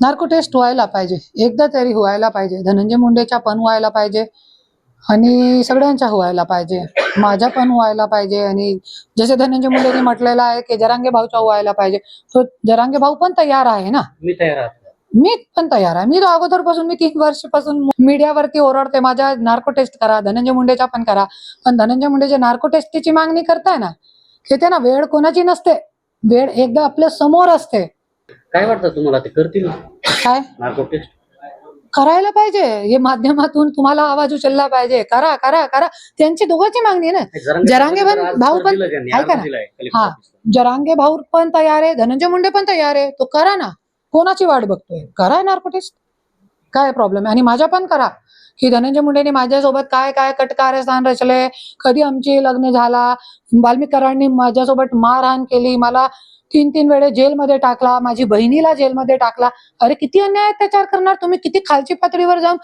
Narco taste व्हायला पाहिजे, एकदा तरी व्हायला पाहिजे. धनंजय मुंडेच्या पण व्हायला पाहिजे आणि सगळ्यांच्या व्हायला पाहिजे, माझ्या पण व्हायला पाहिजे. आणि जसे धनंजय मुंडेने म्हटलेलं आहे की जरांगे भाऊच्या व्हायला पाहिजे, तो जरांगे भाऊ पण तयार आहे ना. मी तयार आहे. मी पण तयार आहे. मी तर अगोदरपासून, मी 3 वर्षापासून मीडियावरती ओरडते, माझ्या नार्को टेस्ट करा, धनंजय मुंडेच्या पण करा. पण धनंजय मुंडेच्या नार्को टेस्टची मागणी करताय ना, घेते ना, वेळ कोणाची नसते, वेळ एकदा आपल्या समोर असते. काय वाटतं तुम्हाला, ते करतील काय नार्को टेस्ट? करायला पाहिजे, हे माध्यमातून तुम्हाला आवाज उचलला पाहिजे, करा करा करा. त्यांची दोघांची मागणी आहे ना. जरांगे भाऊ पण ऐका ना, हा, जरांगे भाऊ पण तयार आहे, धनंजय मुंडे पण तयार आहे, तो करा ना. कोणाची वाट बघतोय, करा नार्को टेस्ट, काय प्रॉब्लेम आहे. आणि माझ्या पण करा, की धनंजय मुंडेने माझ्यासोबत काय काय कटकारस्थान रचले, कधी आमची लग्न झाला, वाल्मिकरांनी माझ्यासोबत मारहाण केली, मला 3-3 वेळे जेलमध्ये टाकला, माझी बहिणीला जेलमध्ये टाकला. अरे किती अन्याय अत्याचार करणार तुम्ही, किती खालची पातळीवर जाऊन